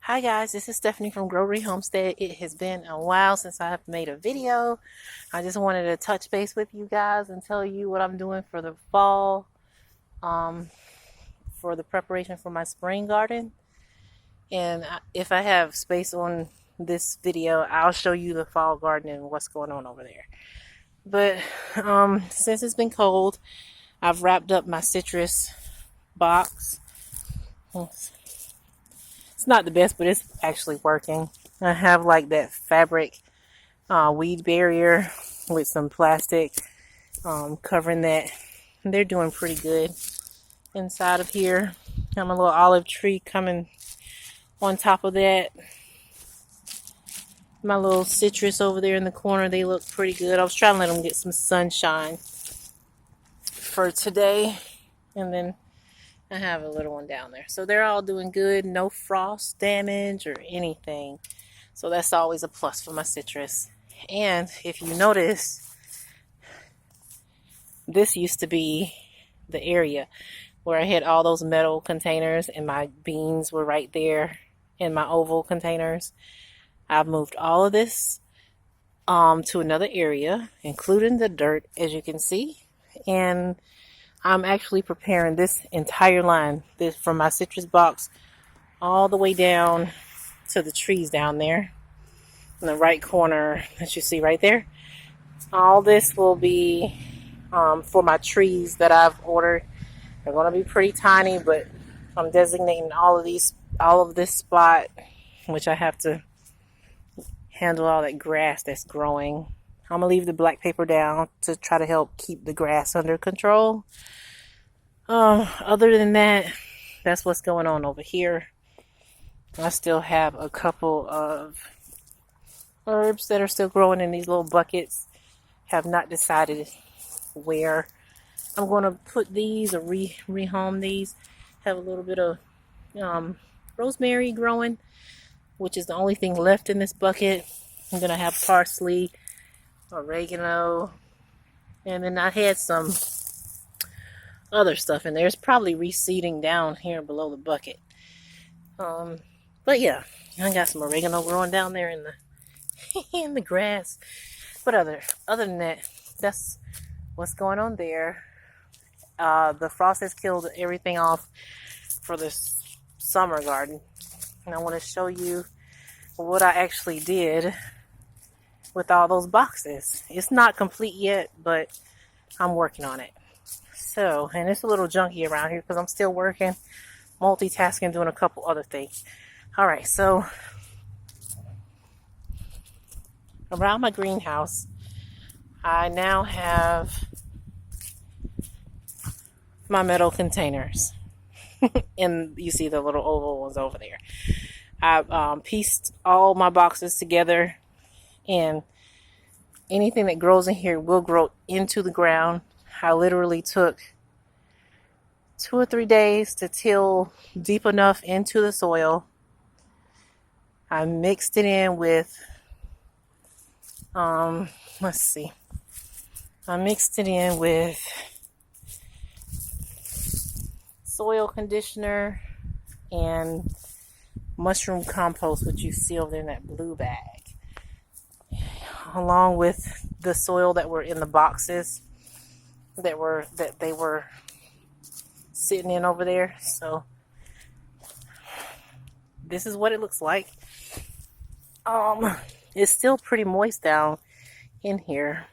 Hi guys, this is Stephanie from Grovery Homestead. It has been a while since I've made a video. I just wanted to touch base with you guys and tell you what I'm doing for the fall, um, for the preparation for my spring garden. And if I have space on this video, I'll show you the fall garden and what's going on over there. But since it's been cold, I've wrapped up my citrus box. It's not the best, but it's actually working. I have like that fabric weed barrier with some plastic covering that. They're doing pretty good inside of here. Got my little olive tree coming on top of that. My little citrus over there in the corner, they look pretty good. I was trying to let them get some sunshine for today. And then I have a little one down there. So they're all doing good. No frost damage or anything. So that's always a plus for my citrus. And if you notice, this used to be the area where I had all those metal containers and my beans were right there in my oval containers. I've moved all of this to another area, including the dirt, as you can see. And I'm actually preparing this entire line, this from my citrus box all the way down to the trees down there in the right corner that you see right there. All this will be for my trees that I've ordered. They're going to be pretty tiny, but I'm designating all of this spot, which I have to handle all that grass that's growing. I'm going to leave the black paper down to try to help keep the grass under control. Other than that, that's what's going on over here. I still have a couple of herbs that are still growing in these little buckets. Have not decided where I'm going to put these or rehome these. Have a little bit of rosemary growing, which is the only thing left in this bucket. I'm going to have parsley, oregano, and then I had some other stuff in there. It's probably reseeding down here below the bucket. But yeah, I got some oregano growing down there in the in the grass. But other than that, that's what's going on there. The frost has killed everything off for this summer garden. And I want to show you what I actually did with all those boxes. It's not complete yet, but I'm working on it. So, and it's a little junky around here because I'm still working, multitasking, doing a couple other things. All right, so around my greenhouse, I now have my metal containers. And you see the little oval ones over there. I've pieced all my boxes together, and anything that grows in here will grow into the ground. I literally took 2 or 3 days to till deep enough into the soil. I mixed it in with, let's see. I mixed it in with soil conditioner and mushroom compost, which you see over there in that blue bag, along with the soil that were in the boxes that they were sitting in over there. So this is what it looks like. It's still pretty moist down in here.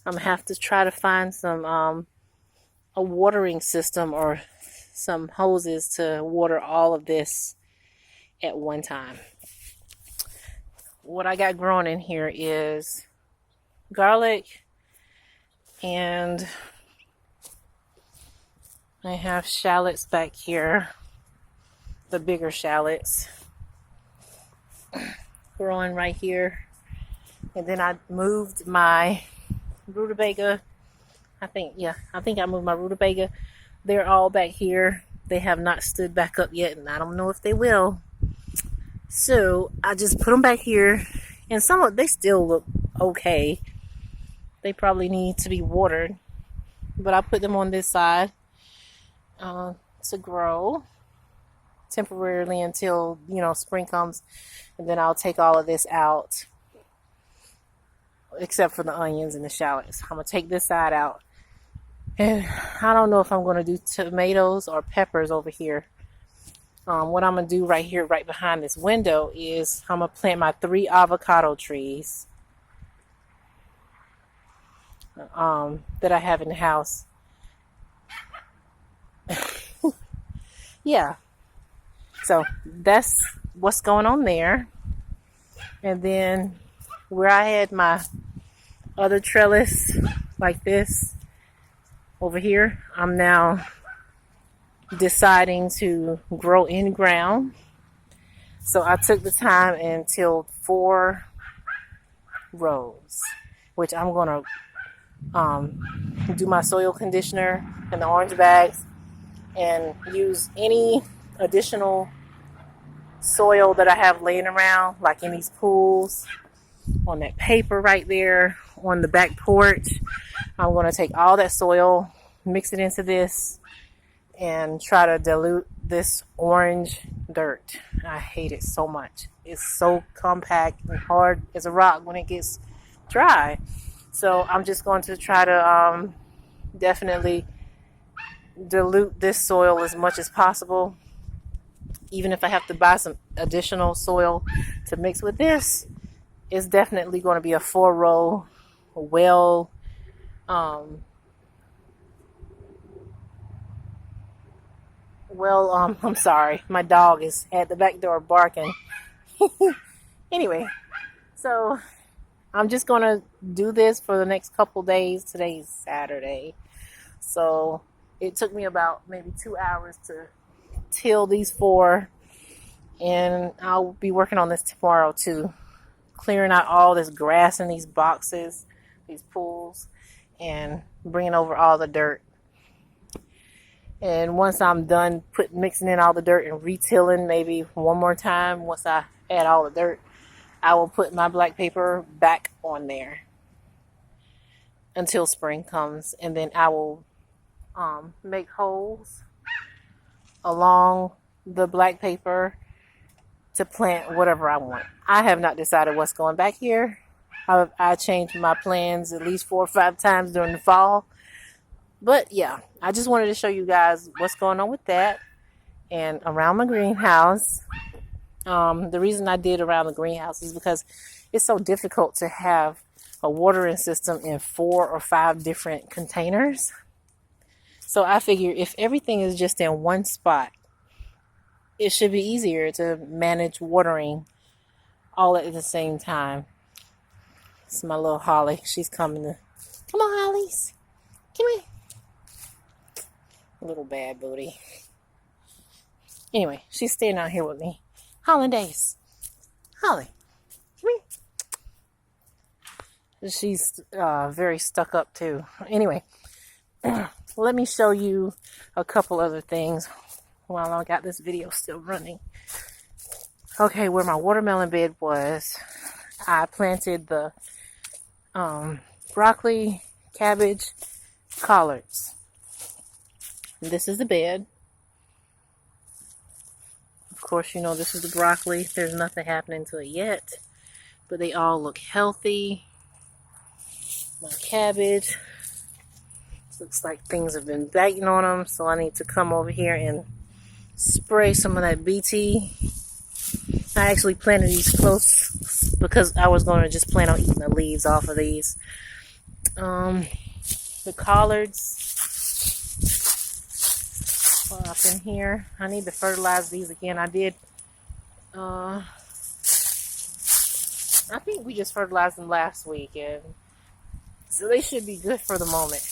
I'm gonna have to try to find some a watering system or some hoses to water all of this at one time. What I got growing in here is garlic, and I have shallots back here, the bigger shallots growing right here. And then I moved my rutabaga. I think I moved my rutabaga. They're all back here. They have not stood back up yet, and I don't know if they will. So I just put them back here, and they still look okay. They probably need to be watered, but I put them on this side to grow temporarily until, you know, spring comes, and then I'll take all of this out except for the onions and the shallots. I'm gonna take this side out, and I don't know if I'm gonna do tomatoes or peppers over here. What I'm gonna do right here, right behind this window, is I'm gonna plant my 3 avocado trees that I have in the house. Yeah, so that's what's going on there. And then where I had my other trellis like this over here, I'm now deciding to grow in ground. So I took the time and tilled 4 rows, which I'm gonna do my soil conditioner in the orange bags and use any additional soil that I have laying around, like in these pools, on that paper right there, on the back porch. I'm going to take all that soil, mix it into this, and try to dilute this orange dirt. I hate it so much. It's so compact and hard as a rock when it gets dry. So I'm just going to try to definitely dilute this soil as much as possible. Even if I have to buy some additional soil to mix with this, it's definitely going to be a 4-row, I'm sorry, my dog is at the back door barking. Anyway, so I'm just going to do this for the next couple days. Today's Saturday. So it took me about maybe 2 hours to till these 4. And I'll be working on this tomorrow too. Clearing out all this grass in these boxes, these pools, and bringing over all the dirt. And once I'm done mixing in all the dirt and retilling maybe one more time, once I add all the dirt, I will put my black paper back on there until spring comes. And then I will make holes along the black paper to plant whatever I want. I have not decided what's going back here. I changed my plans at least 4 or 5 times during the fall. But yeah, I just wanted to show you guys what's going on with that and around my greenhouse. The reason I did around the greenhouse is because it's so difficult to have a watering system in 4 or 5 different containers. So I figure if everything is just in one spot, it should be easier to manage watering all at the same time. It's my little Holly. She's coming to... Come on, Hollies. Come here. Little bad booty. Anyway, she's staying out here with me. Holidays. Holly. Come here. She's very stuck up too. Anyway, let me show you a couple other things while I got this video still running. Okay, where my watermelon bed was, I planted the broccoli, cabbage, collards. And this is the bed. Of course, you know this is the broccoli. There's nothing happening to it yet, but they all look healthy. My cabbage, looks like things have been biting on them, so I need to come over here and spray some of that BT. I actually planted these close because I was going to just plan on eating the leaves off of these. The collards are up in here. I need to fertilize these again. I did. I think we just fertilized them last week, and so they should be good for the moment.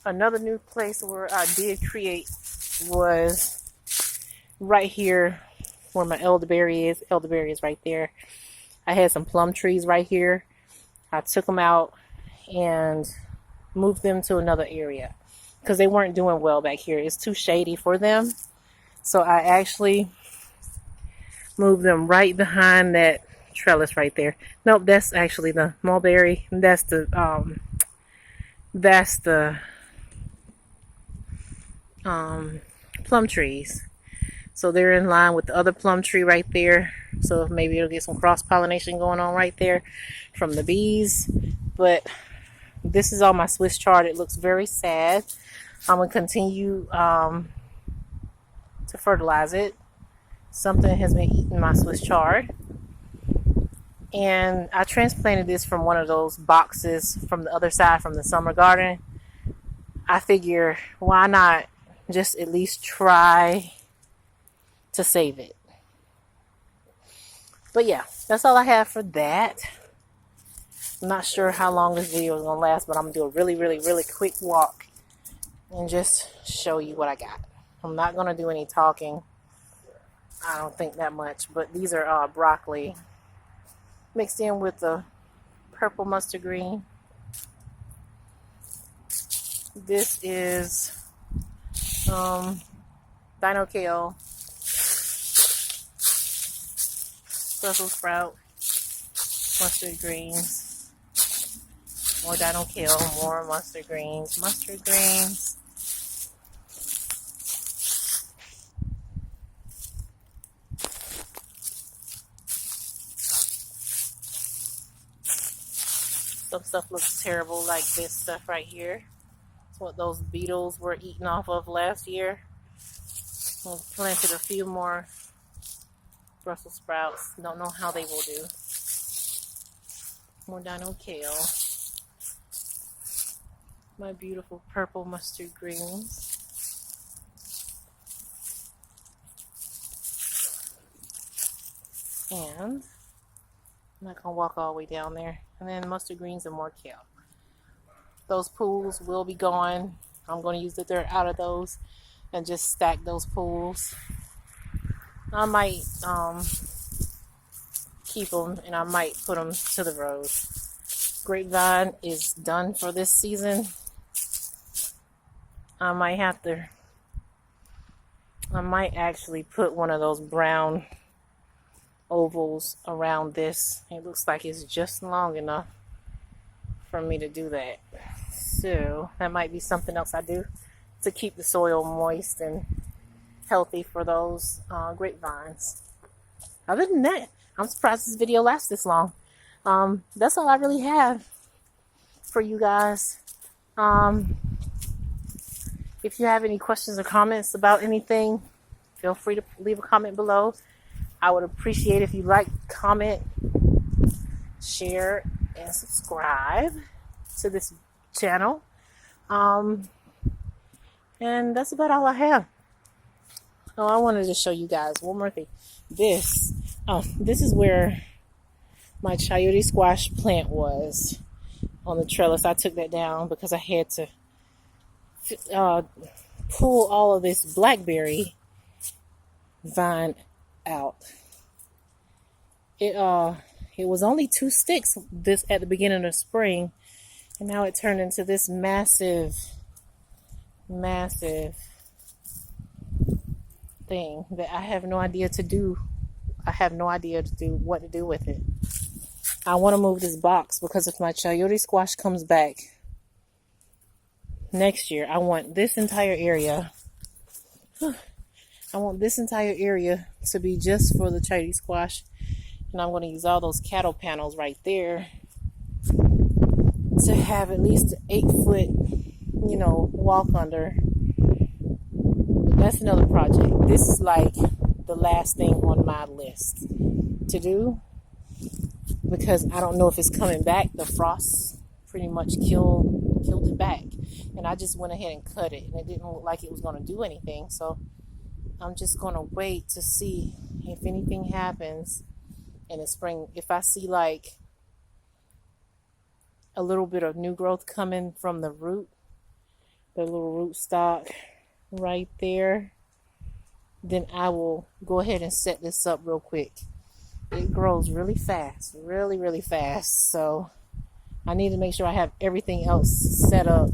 Another new place where I did create was right here where my elderberry is. Elderberry is right there. I had some plum trees right here. I took them out and moved them to another area because they weren't doing well back here. It's too shady for them. So I actually moved them right behind that trellis right there. Nope, that's actually the mulberry. That's the plum trees. So they're in line with the other plum tree right there. So maybe it'll get some cross-pollination going on right there from the bees. But this is on my Swiss chard. It looks very sad. I'm going to continue to fertilize it. Something has been eating my Swiss chard. And I transplanted this from one of those boxes from the other side from the summer garden. I figure, why not just at least try to save it. But yeah, that's all I have for that. I'm not sure how long this video is going to last, but I'm going to do a really quick walk and just show you what I got. I'm not going to do any talking. I don't think that much, but these are broccoli mixed in with the purple mustard green. This is dino kale, Brussels sprout, mustard greens, more dino kale, more mustard greens, Some stuff looks terrible, like this stuff right here. It's what those beetles were eating off of last year. I've planted a few more Brussels sprouts. Don't know how they will do. More dino kale. My beautiful purple mustard greens. And I'm not going to walk all the way down there. And then mustard greens and more kale. Those pools will be gone. I'm going to use the dirt out of those and just stack those pools. I might keep them and I might put them to the road. Grapevine is done for this season. I might actually put one of those brown ovals around this. It looks like it's just long enough for me to do that. So that might be something else I do to keep the soil moist and healthy for those grapevines. Other than that, I'm surprised this video lasts this long. That's all I really have for you guys. If you have any questions or comments about anything, feel free to leave a comment below. I would appreciate if you like, comment, share, and subscribe to this channel. And that's about all I have. Oh, I wanted to show you guys one more thing. This is where my chayote squash plant was on the trellis. I took that down because I had to pull all of this blackberry vine out. It was only 2 sticks this at the beginning of spring, and now it turned into this massive thing that I have no idea to do. I have no idea what to do with it. I want to move this box because if my chayote squash comes back next year, I want this entire area. I want this entire area to be just for the chayote squash. And I'm going to use all those cattle panels right there to have at least an 8-foot, walk under. But that's another project. This is like the last thing on my list to do because I don't know if it's coming back. The frost pretty much killed it back. And I just went ahead and cut it. And it didn't look like it was going to do anything. So I'm just going to wait to see if anything happens in the spring. If I see like a little bit of new growth coming from the root, the little root stock right there, then I will go ahead and set this up real quick. It grows really fast, really fast. So I need to make sure I have everything else set up